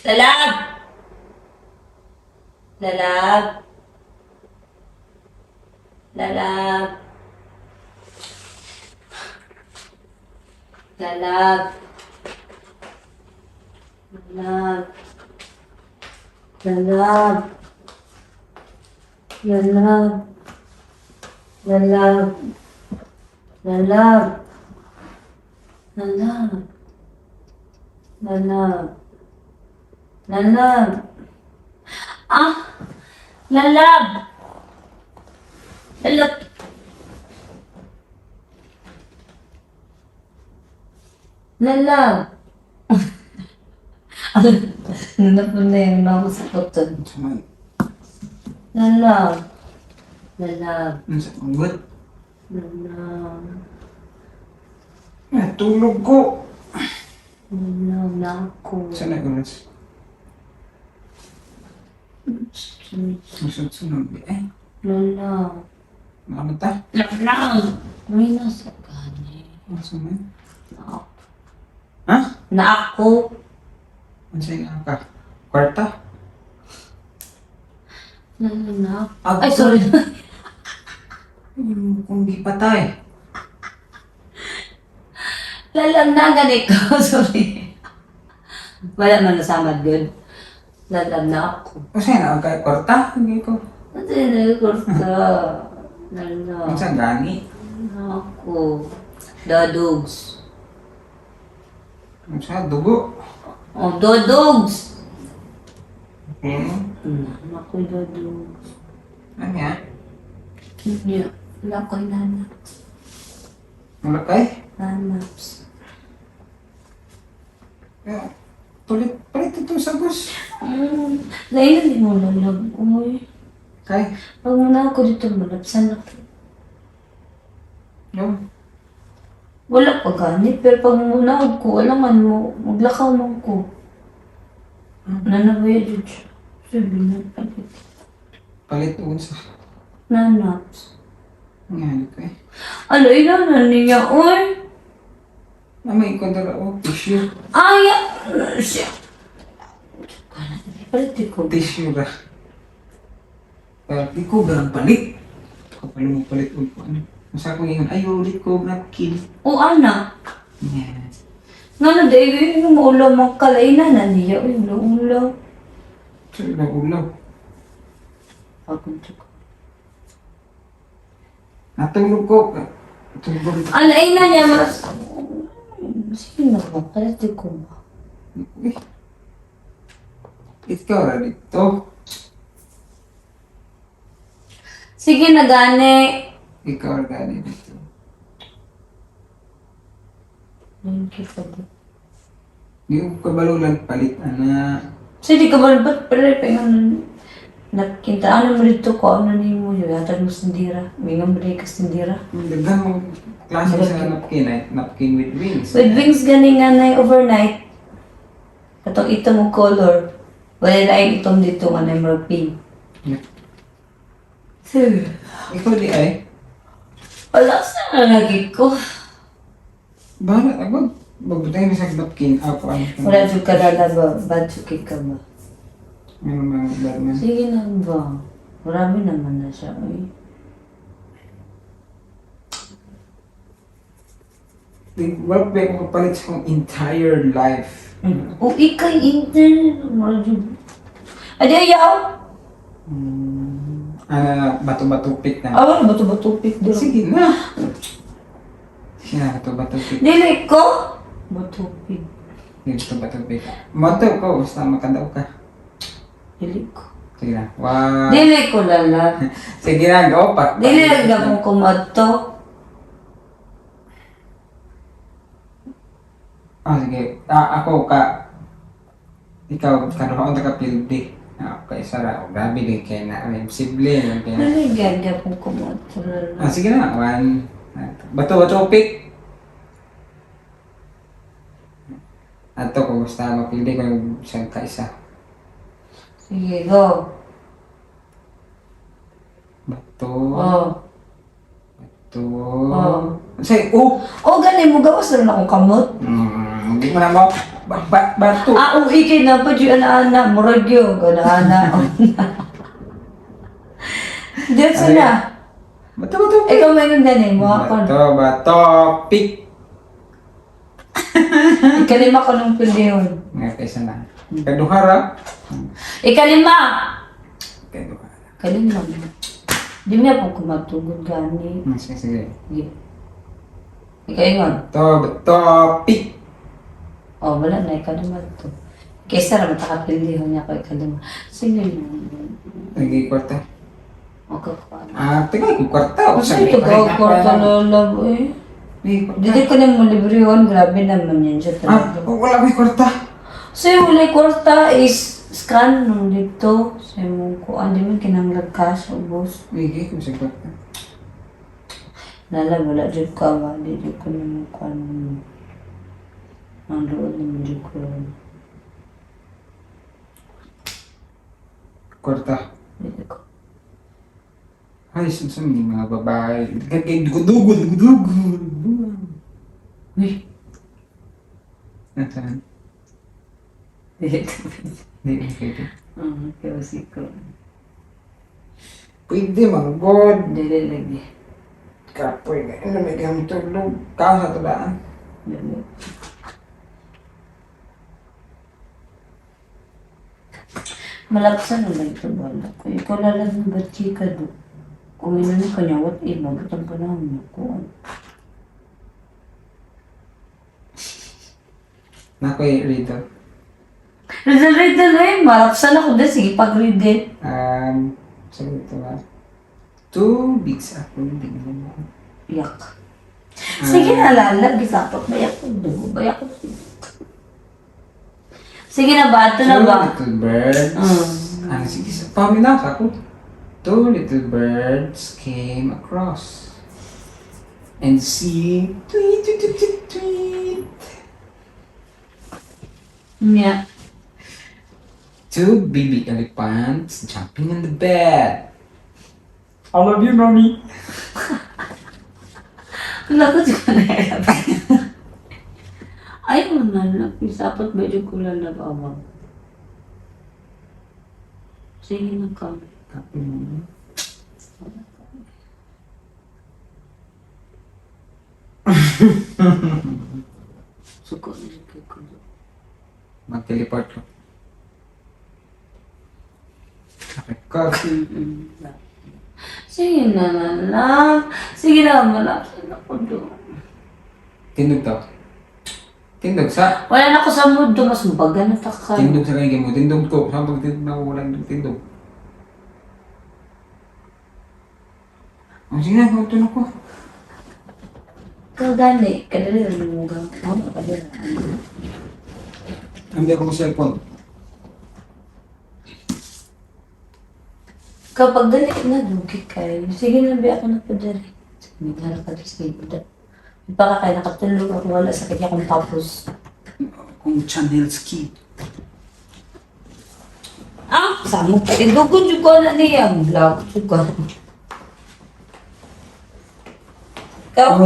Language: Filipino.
Lalag! Lalag! Lalag! Lalag! Lalag! Lalag! Lalag! Lalag! Lalag! Lalag! Lalag! Lalag! Ah! Lalag! Lalag! Lalag! Ano po na yung nakasakotan? Samay. Lalag! Lalag! Ano sa panggot? Lalag! Tulog ko. Lalag na ako. Saan na gulas? Sunod-sunod. Eh, Lalag! nakamata? Lalag! May nasa gani. Ano sa may? Na ako. Ha? Na ako. Ano sa'yo nga ka? Kwarta? Lalag na ako. Ako. Ay, sorry. Kung di patay. Lalag na gani ko. Sorry. Wala man nasamad good. Lalag na ako. O sa'yo na kay kwarta? Hindi ko. Ano yung nagkurta? Lalag Ano sa gani? na ako. Dodogs. Ano sa dugo? Oh, dodogs! Hmm. Ako dodogs. Ano yan? Hindi. Wala ko nanaps. Malakay? Nanaps. Palit ito sa bus. Lain din mo lalag. Uy. Kay? Pag muna ako dito, malapsan ako. Yung? Wala pa ganit, pero pag muna ako, wala man mo, maglakaw mo ko. Nanabaya dyan siya. Sabi na, palit. Palit doon sa... Nanaps. Ang yan ko eh. Ano, ilanan niya, oy. May kwadra o tissue. Ay, siya. Palit ko. Tissue ra. Di ko ba ang palit? Kapag mo palit ulit ko ano. Masa ko ngayon, ay ulit ko napkin. O, ana. Yan. Nga na, dahil yung ulam ang kalainan na niya. Uy, ulam. So, ulaw. Pagod ko. Natulog ko. Natulog ko. Ano, ay na niya, mas... Sige na ba? Palit ko ba? Eh. Ikaw ra dito. Sige na, gani. Ikaw ra gani dito. Thank you for that. Di ko kabalulan palit ana. Sige ka ba, ba't pala pa yung nakinta? Ano mo dito ko? Ano ni mo yun? Yata mo sindira. May nga mo rin ka sindira. Daghang mo klase sa napkin ay napkin with wings. With wings gani nga na overnight. Katong ito mo color. Wala na yung itong dito nga na yung pink. Yeah. Sir. Ikaw di ay. Wala sa lagi ko. Bahala agad. Magbutay na sa napkin ako ano. Wala dyan ka na ba? Bad suki ka ba? Ano mga barman. Sige na ba? Marami naman na siya. Ay. Wala pa yung kapalit sa kong entire life. O ikay internet. Adi ayaw? Bato-bato pick na. Awan ba ito ba tupik doon? Sige na. Sige na, bato-bato pick. Dili ko? Matupig. Bato-bato pick. Mato ko, basta makadaw ka. Dili ko. Sige na. Wow. Dili ko lala. Sige na, go pa. Dili lang akong kumato. Sige. Ako ka. Ikaw, karoon ka pildi. Okay, Sara. Grabe din kayo na. Imposible. Dili gag akong kumato lala. Sige na. One. Bato-bato pick. Ato ko, basta mapili ko yung isang kaisa. Sige, go. Bato. Oh. Bato. Oh. Say, oh! O, gani mo gawas na akong kamot. Hindi mo na mo. Bato. Ah, uwi kay na pa dyan ana. Murag yun. Gana-ana. Diyan sila. Bato. Ikaw may nang ganin mo ako. Bato. Pick. Ikalima ko nung pildihon. Nga kaysa na. Kaduhara. Ikalima! Kaduhara. Kalima mo. Di mo na po kumatugod gani. Sige. Sige. Ikaw Bato. Pick. Oh, wala na. Ikalima to. Kaysa na matakapildihon niya ko ikalima. Sige. Lagi kwarta. Okay ko. Tingnan ko kwarta. Kasi ito ko kwarta lalab eh. Dili ko na mo librehon. Grabe naman yan siya talaga. Wala may kwarta. So yung ulay kwarta is scan nung dito. Sa mong kuan. Di man kinanglag cash o boss. Lagi ko sa kwarta. Lala, wala dyan ka ba? Di ko naman kuan. Ang doon naman dyan ko. Kwarta. Dili ko. Ay, sunsun yung mga babae. Kaya dugod. Uy. Nasaan? Dili ko. Hindi, pwede. Kaya ko. Pwede, mga god. Dili lagi. Kapoy na. Ano may gamit tulog? Kao sa tulaan. Dili. Malaksan naman ito bala ko. Ikaw lalag ng ba't chika do? Kung ina na kanya, what iba? Ba't ang panahon mo ko? Nakoy rito. Riddle eh. Malaksan ako din. Sige, pag-riddle. Sabi ito ba? 2 bigs apple. Tingnan mo. Yak. Sige na, lalag. Gisapot. Bayak ko. Dugo. Bayak ko. Sige na ba? Ito na ba? 2 little birds. Sige. Paminaw ako. 2 little birds came across. And see, tweet, tweet, tweet, tweet, tweet. Yeah. 2 baby elephants jumping on the bed. I love you, mommy. Lagot ko na yan. Ay, manalap. Isapot ba yung kulang na bawang? Sige na ka. Kapi mo. Suko na siya kay ko. Mag-teleport ko. Coffee. Sige na lang. Sige na, malapit ako doon. Tindog to. Tindog sa. Wala na ako sa mood doon. Mas mabaga na takay. Tindog sa kanya mo. Tindog ko. Saan pag tindog na wala tindog. Sige na, kung tulog ko. Ikaw gani. Kadali na lumugang. Ano ka din? Hindi ako sa cellphone. Kapag dali na, dugi kayo. Sige na, bi ako napadali. May harap ka sa ibuda. Baka kayo nakatulog ako wala sa kanya kung tapos. Kung channel skip. Ah! Samo pa. Dugon yung ko na niya. Vlog. Suka. Ikaw? Ano